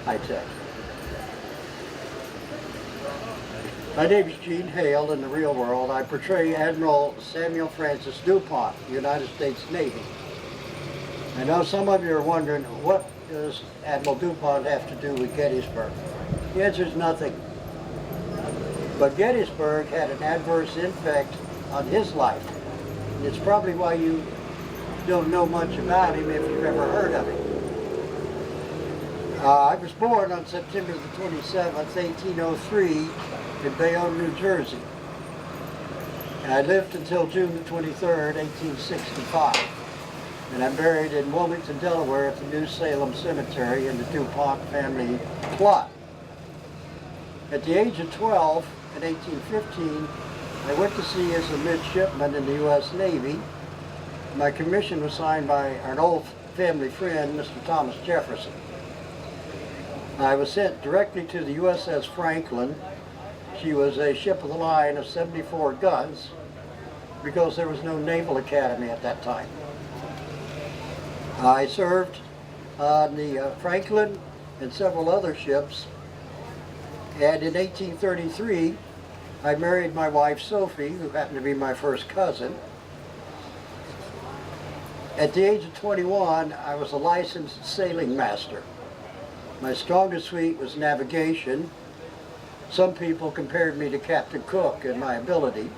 high tech. My name is Gene Hale. In the real world, I portray Admiral Samuel Francis Dupont, United States Navy. I know some of you are wondering, what does Admiral Dupont have to do with Gettysburg? The answer is nothing. But Gettysburg had an adverse effect on his life. And it's probably why you don't know much about him if you've ever heard of him. I was born on September the 27th, 1803 in Bayonne, New Jersey. And I lived until June the 23rd, 1865. And I'm buried in Wilmington, Delaware at the New Salem Cemetery in the Dupont family plot. At the age of 12, in 1815, I went to sea as a midshipman in the U.S. Navy. My commission was signed by an old family friend, Mr. Thomas Jefferson. I was sent directly to the USS Franklin. She was a ship of the line of 74 guns because there was no Naval Academy at that time. I served on the Franklin and several other ships, and in 1833 I married my wife Sophie, who happened to be my first cousin. At the age of 21, I was a licensed sailing master. My strongest suite was navigation. Some people compared me to Captain Cook in my ability,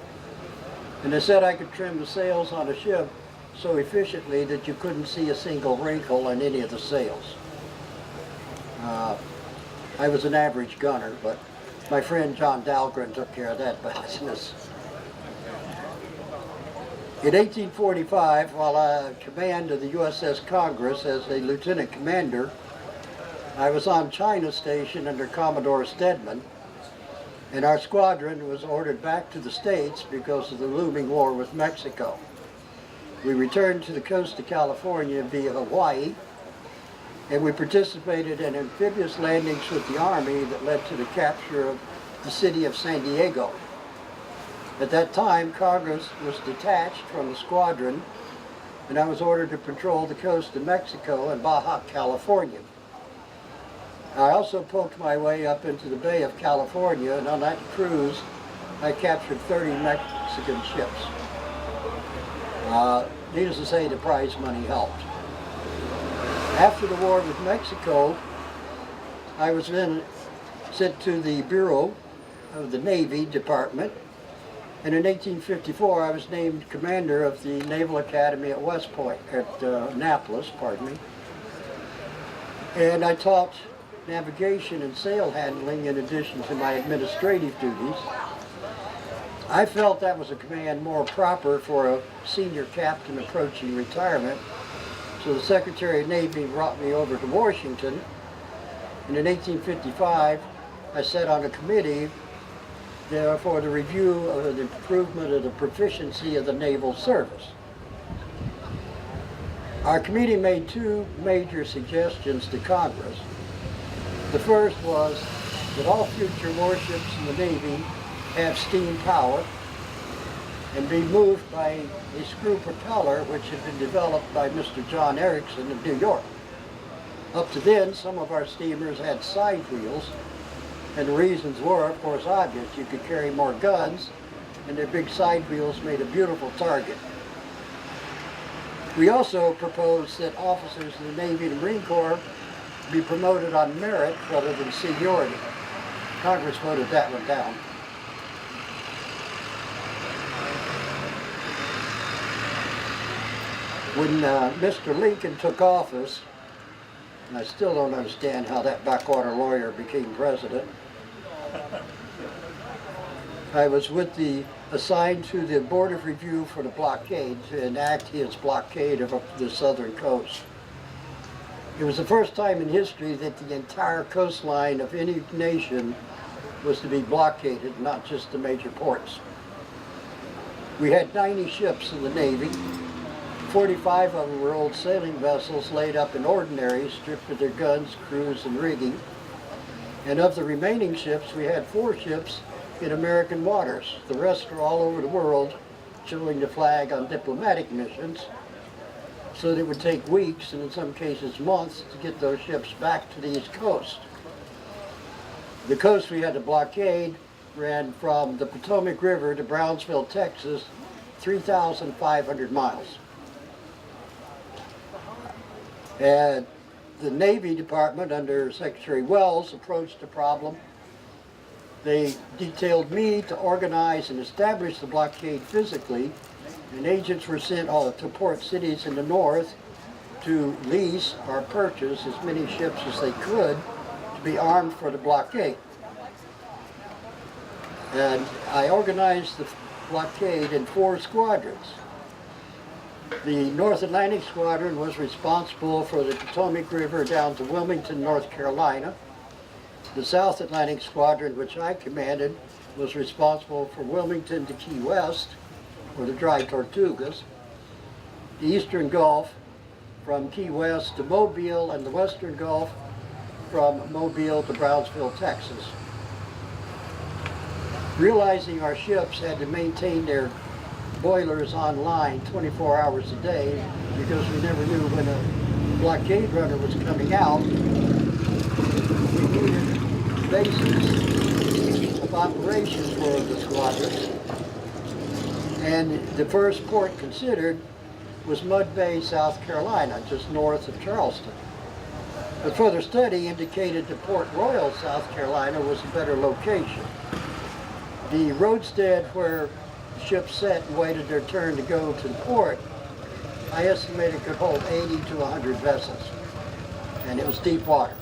and they said I could trim the sails on a ship so efficiently that you couldn't see a single wrinkle on any of the sails. I was an average gunner, but my friend John Dahlgren took care of that business. In 1845, while I command of the USS Congress as a lieutenant commander, I was on China Station under Commodore Stedman, and our squadron was ordered back to the States because of the looming war with Mexico. We returned to the coast of California via Hawaii, and we participated in amphibious landings with the Army that led to the capture of the city of San Diego. At that time, Congress was detached from the squadron, and I was ordered to patrol the coast of Mexico and Baja California. I also poked my way up into the Bay of California, and on that cruise, I captured 30 Mexican ships. Needless to say, the prize money helped. After the war with Mexico, I was then sent to the Bureau of the Navy Department, and in 1854 I was named commander of the Naval Academy at West Point, at Annapolis, pardon me. And I taught navigation and sail handling in addition to my administrative duties. I felt that was a command more proper for a senior captain approaching retirement, so the Secretary of Navy brought me over to Washington, and in 1855 I sat on a committee for the review of the improvement of the proficiency of the naval service. Our committee made two major suggestions to Congress. The first was that all future warships in the Navy have steam power and be moved by a screw propeller which had been developed by Mr. John Erickson of New York. Up to then, some of our steamers had side wheels, and the reasons were, of course, obvious. You could carry more guns, and their big side wheels made a beautiful target. We also proposed that officers in the Navy and Marine Corps be promoted on merit rather than seniority. Congress voted that one down. When Mr. Lincoln took office, and I still don't understand how that backwater lawyer became president, I was assigned to the Board of Review for the blockade to enact his blockade of the southern coast. It was the first time in history that the entire coastline of any nation was to be blockaded, not just the major ports. We had 90 ships in the Navy. 45 of them were old sailing vessels laid up in ordinaries, stripped of their guns, crews, and rigging. And of the remaining ships, we had 4 ships in American waters. The rest were all over the world, showing the flag on diplomatic missions. So that it would take weeks, and in some cases months, to get those ships back to the East Coast. The coast we had to blockade ran from the Potomac River to Brownsville, Texas, 3,500 miles. And the Navy Department under Secretary Wells approached the problem. They detailed me to organize and establish the blockade physically, and agents were sent to port cities in the north to lease or purchase as many ships as they could to be armed for the blockade. And I organized the blockade in 4 squadrons. The North Atlantic Squadron was responsible for the Potomac River down to Wilmington, North Carolina. The South Atlantic Squadron, which I commanded, was responsible for Wilmington to Key West, or the Dry Tortugas. The Eastern Gulf from Key West to Mobile, and the Western Gulf from Mobile to Brownsville, Texas. Realizing our ships had to maintain their boilers online 24 hours a day because we never knew when a blockade runner was coming out, we needed bases of operations for the squadron. And the first port considered was Mud Bay, South Carolina, just north of Charleston. But further study indicated that Port Royal, South Carolina was a better location. The roadstead where ships sat and waited their turn to go to the port, I estimated could hold 80 to 100 vessels, and it was deep water.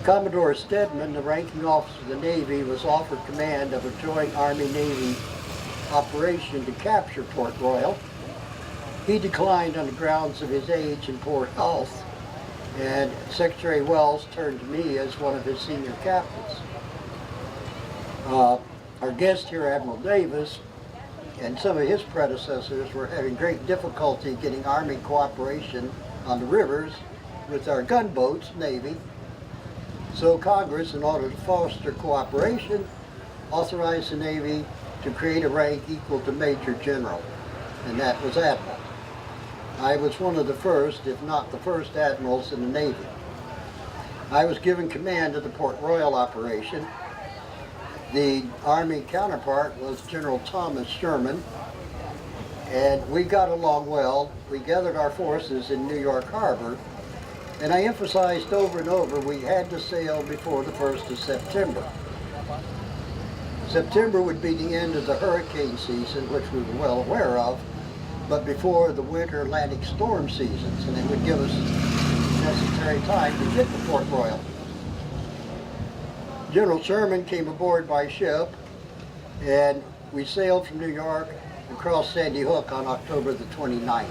Commodore Stedman, the ranking officer of the Navy, was offered command of a joint Army-Navy operation to capture Port Royal. He declined on the grounds of his age and poor health, and Secretary Wells turned to me as one of his senior captains. Our guest here, Admiral Davis, and some of his predecessors were having great difficulty getting Army cooperation on the rivers with our gunboats, Navy. So Congress, in order to foster cooperation, authorized the Navy to create a rank equal to Major General, and that was Admiral. I was one of the first, if not the first, admirals in the Navy. I was given command of the Port Royal operation. The Army counterpart was General Thomas Sherman, and we got along well. We gathered our forces in New York Harbor, and I emphasized over and over we had to sail before the 1st of September. September would be the end of the hurricane season, which we were well aware of, but before the winter Atlantic storm seasons, and it would give us necessary time to get to Port Royal. General Sherman came aboard by ship, and we sailed from New York across Sandy Hook on October the 29th.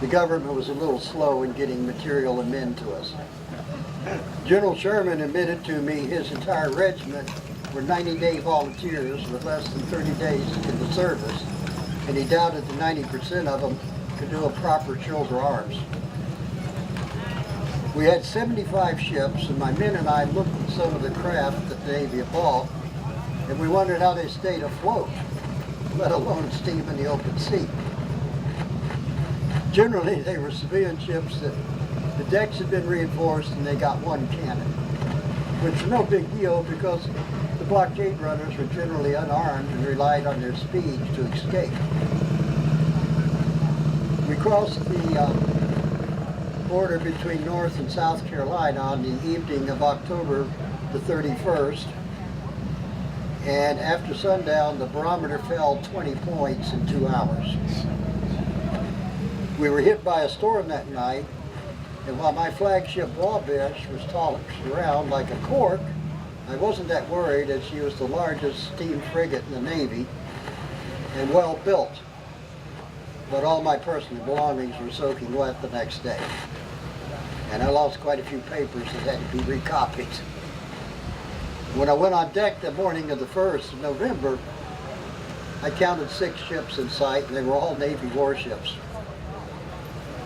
The government was a little slow in getting material and men to us. General Sherman admitted to me his entire regiment were 90-day volunteers with less than 30 days in the service, and he doubted that 90% of them could do a proper shoulder arms. We had 75 ships, and my men and I looked at some of the craft that the Navy had bought, and we wondered how they stayed afloat, let alone steam in the open sea. Generally, they were civilian ships that the decks had been reinforced and they got one cannon, which is no big deal because the blockade runners were generally unarmed and relied on their speed to escape. We crossed the border between North and South Carolina on the evening of October the 31st, and after sundown the barometer fell 20 points in 2 hours. We were hit by a storm that night, and while my flagship Wabash was tossed around like a cork, I wasn't that worried as she was the largest steam frigate in the Navy and well built. But all my personal belongings were soaking wet the next day. And I lost quite a few papers that had to be recopied. When I went on deck the morning of the 1st of November, I counted 6 ships in sight, and they were all Navy warships.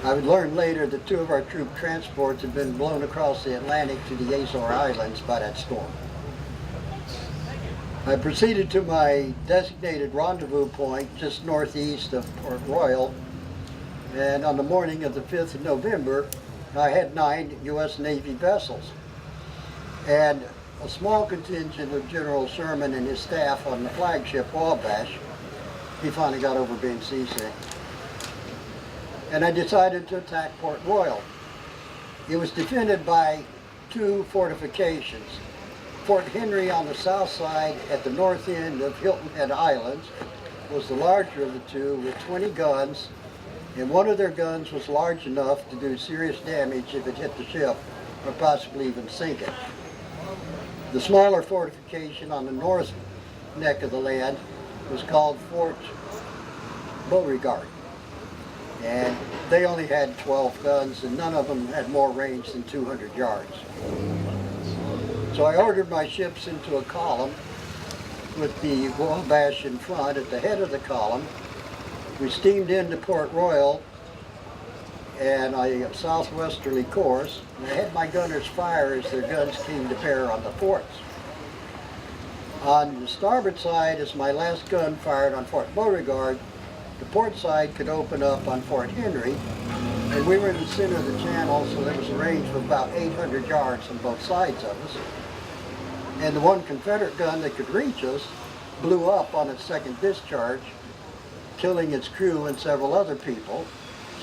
I would learn later that 2 of our troop transports had been blown across the Atlantic to the Azore Islands by that storm. I proceeded to my designated rendezvous point just northeast of Port Royal, and on the morning of the 5th of November, I had 9 U.S. Navy vessels. and a small contingent of General Sherman and his staff on the flagship Wabash. He finally got over being seasick. And I decided to attack Port Royal. It was defended by two fortifications. Fort Henry on the south side at the north end of Hilton Head Islands was the larger of the two with 20 guns, and one of their guns was large enough to do serious damage if it hit the ship or possibly even sink it. The smaller fortification on the north neck of the land was called Fort Beauregard, and they only had 12 guns, and none of them had more range than 200 yards. So I ordered my ships into a column with the Wabash in front at the head of the column. We steamed into Port Royal and a southwesterly course, and I had my gunners fire as their guns came to bear on the forts. On the starboard side, as my last gun fired on Fort Beauregard, the port side could open up on Fort Henry, and we were in the center of the channel, so there was a range of about 800 yards on both sides of us. And the one Confederate gun that could reach us blew up on its second discharge, killing its crew and several other people,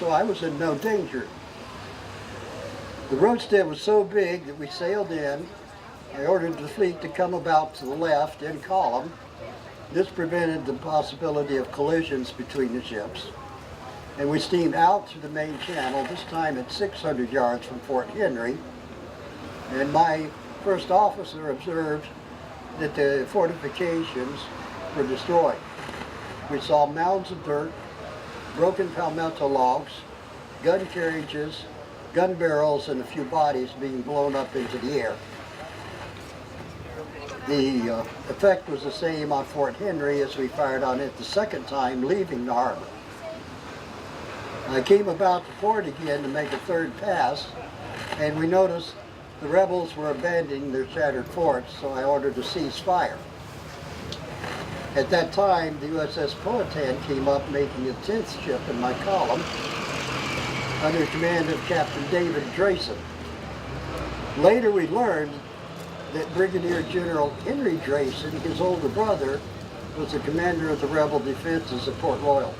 so I was in no danger. The roadstead was so big that we sailed in. I ordered the fleet to come about to the left in column. This prevented the possibility of collisions between the ships. And we steamed out through the main channel, this time at 600 yards from Fort Henry. And my first officer observed that the fortifications were destroyed. We saw mounds of dirt, broken palmetto logs, gun carriages, gun barrels, and a few bodies being blown up into the air. The effect was the same on Fort Henry as we fired on it the second time leaving the harbor. I came about the port again to make a third pass, and we noticed the rebels were abandoning their shattered forts, so I ordered a ceasefire. At that time, the USS Powhatan came up, making the 10th ship in my column, under command of Captain David Drayson. Later we learned that Brigadier General Henry Drayson, his older brother, was the commander of the rebel defenses at Port Royal.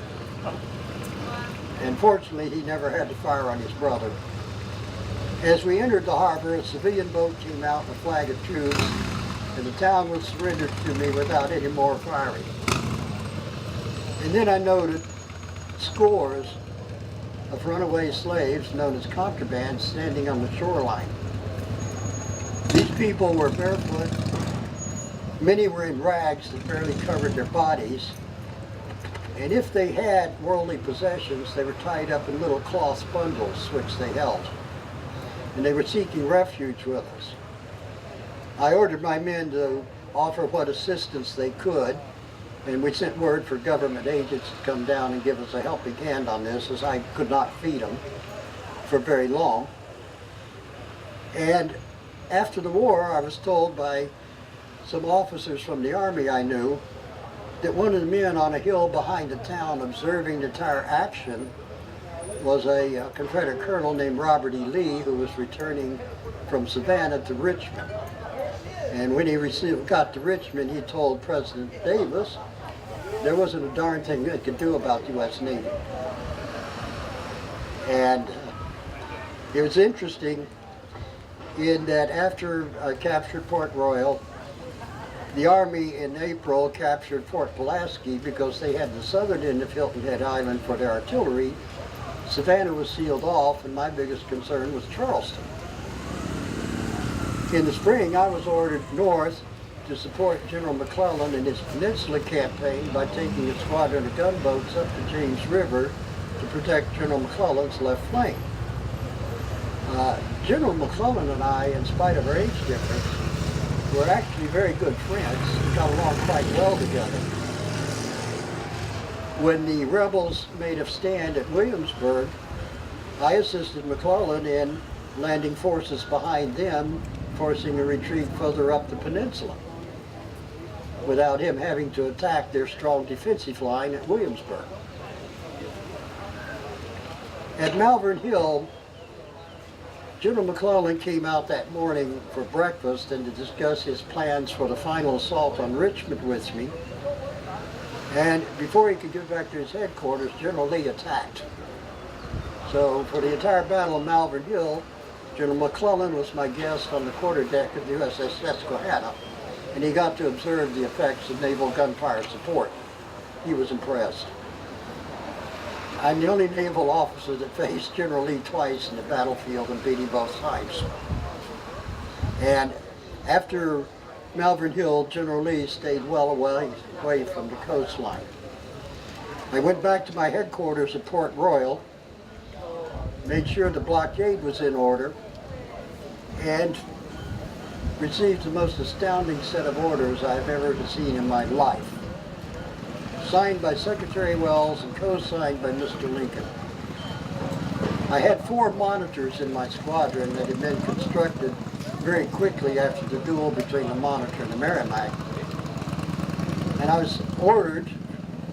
And fortunately, he never had to fire on his brother. As we entered the harbor, a civilian boat came out with a flag of truce, and the town was surrendered to me without any more firing. And then I noted scores of runaway slaves, known as contraband, standing on the shoreline. These people were barefoot. Many were in rags that barely covered their bodies. And if they had worldly possessions, they were tied up in little cloth bundles which they held. And they were seeking refuge with us. I ordered my men to offer what assistance they could, and we sent word for government agents to come down and give us a helping hand on this, as I could not feed them for very long. And after the war, I was told by some officers from the Army I knew that one of the men on a hill behind the town observing the entire action was a Confederate colonel named Robert E. Lee, who was returning from Savannah to Richmond. And when he got to Richmond, he told President Davis there wasn't a darn thing they could do about the U.S. Navy. And it was interesting in that after I captured Port Royal, the Army in April captured Fort Pulaski because they had the southern end of Hilton Head Island for their artillery. Savannah was sealed off, and my biggest concern was Charleston. In the spring, I was ordered north to support General McClellan in his Peninsula campaign by taking a squadron of gunboats up the James River to protect General McClellan's left flank. General McClellan and I, in spite of our age difference, were actually very good friends and got along quite well together. When the rebels made a stand at Williamsburg, I assisted McClellan in landing forces behind them, forcing a retreat further up the peninsula, without him having to attack their strong defensive line at Williamsburg. At Malvern Hill, General McClellan came out that morning for breakfast and to discuss his plans for the final assault on Richmond with me. And before he could get back to his headquarters, General Lee attacked. So for the entire Battle of Malvern Hill, General McClellan was my guest on the quarterdeck of the USS Susquehanna, and he got to observe the effects of naval gunfire support. He was impressed. I'm the only naval officer that faced General Lee twice in the battlefield and beat him both times. And after Malvern Hill, General Lee stayed well away from the coastline. I went back to my headquarters at Port Royal, made sure the blockade was in order, and received the most astounding set of orders I've ever seen in my life. Signed by Secretary Wells and co-signed by Mr. Lincoln. I had 4 monitors in my squadron that had been constructed very quickly after the duel between the Monitor and the Merrimack. And I was ordered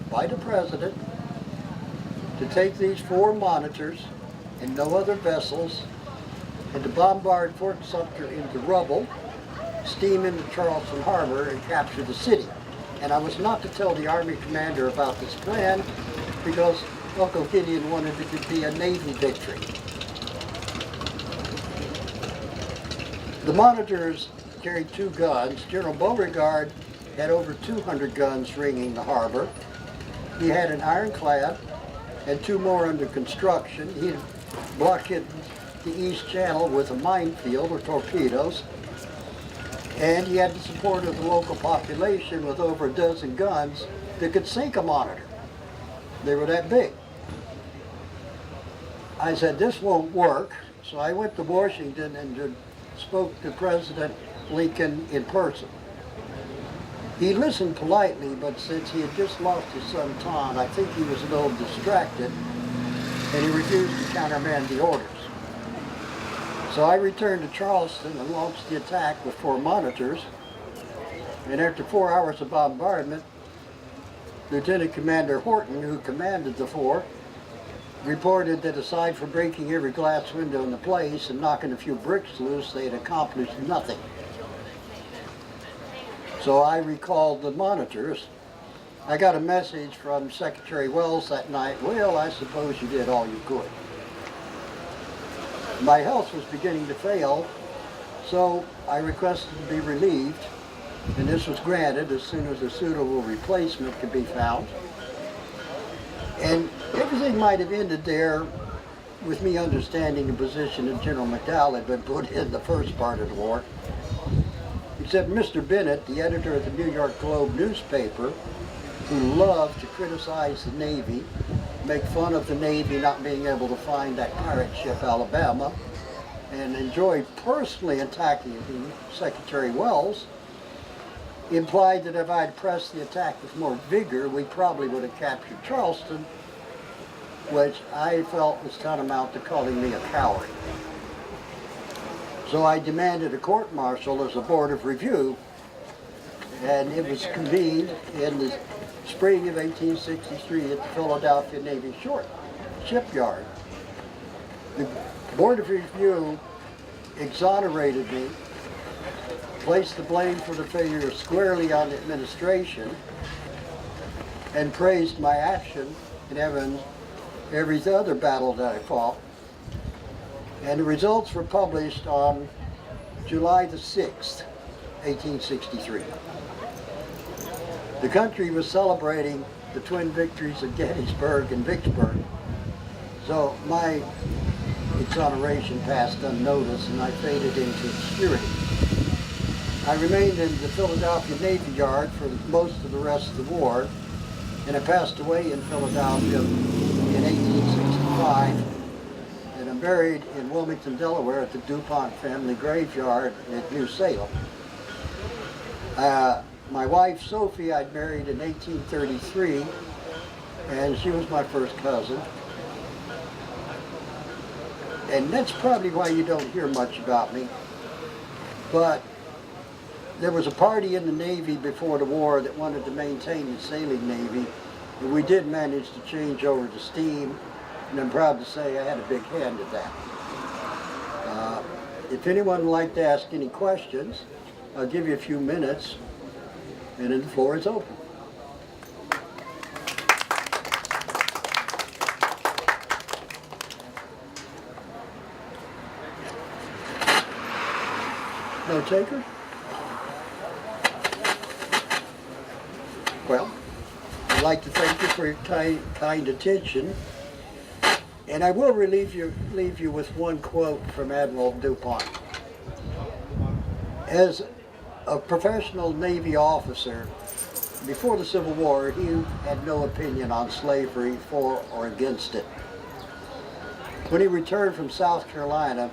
by the President to take these 4 monitors and no other vessels and to bombard Fort Sumter into rubble, steam into Charleston Harbor, and capture the city. And I was not to tell the Army commander about this plan because Uncle Gideon wanted it to be a Navy victory. The monitors carried 2 guns. General Beauregard had over 200 guns ringing the harbor. He had an ironclad and 2 more under construction. He blockaded the East Channel with a minefield or torpedoes. And he had the support of the local population with over a dozen guns that could sink a monitor. They were that big. I said, this won't work. So I went to Washington and spoke to President Lincoln in person. He listened politely, but since he had just lost his son Tom, I think he was a little distracted, and he refused to countermand the orders. So I returned to Charleston and launched the attack with 4 monitors. And after 4 hours of bombardment, Lieutenant Commander Horton, who commanded the 4, reported that aside from breaking every glass window in the place and knocking a few bricks loose, they had accomplished nothing. So I recalled the monitors. I got a message from Secretary Wells that night, well, I suppose you did all you could. My health was beginning to fail, so I requested to be relieved, and this was granted as soon as a suitable replacement could be found. And everything might have ended there with me understanding the position that General McDowell had been put in the first part of the war, except Mr. Bennett, the editor of the New York Globe newspaper, who loved to criticize the Navy, make fun of the Navy not being able to find that pirate ship Alabama, and enjoyed personally attacking Secretary Wells, implied that if I had pressed the attack with more vigor, we probably would have captured Charleston, which I felt was tantamount to calling me a coward. So I demanded a court-martial as a board of review, and it was convened in the spring of 1863 at the Philadelphia Navy Shipyard. The Board of Review exonerated me, placed the blame for the failure squarely on the administration, and praised my action in every other battle that I fought. And the results were published on July the 6th, 1863. The country was celebrating the twin victories of Gettysburg and Vicksburg. So my exoneration passed unnoticed and I faded into obscurity. I remained in the Philadelphia Navy Yard for most of the rest of the war, and I passed away in Philadelphia in 1865, and I'm buried in Wilmington, Delaware at the Dupont family graveyard at New Salem. My wife, Sophie, I'd married in 1833, and she was my first cousin. And that's probably why you don't hear much about me. But there was a party in the Navy before the war that wanted to maintain the sailing Navy, and we did manage to change over to steam, and I'm proud to say I had a big hand at that. If anyone would like to ask any questions, I'll give you a few minutes, and then the floor is open. No taker? Well, I'd like to thank you for your kind attention. And I will leave you with one quote from Admiral Dupont. As a professional Navy officer, before the Civil War, he had no opinion on slavery, for or against it. When he returned from South Carolina,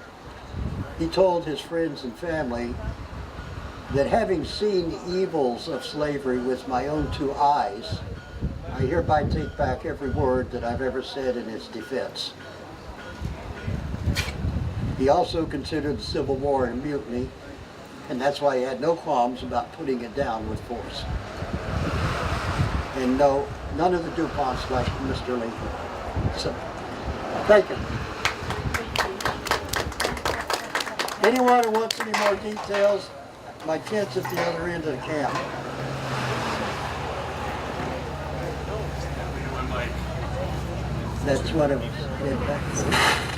he told his friends and family that having seen the evils of slavery with my own two eyes, I hereby take back every word that I've ever said in its defense. He also considered the Civil War a mutiny, and that's why he had no qualms about putting it down with force. And no, none of the Duponts like Mr. Lincoln. So, thank you. Anyone who wants any more details, my tent's at the other end of the camp. That's what it was.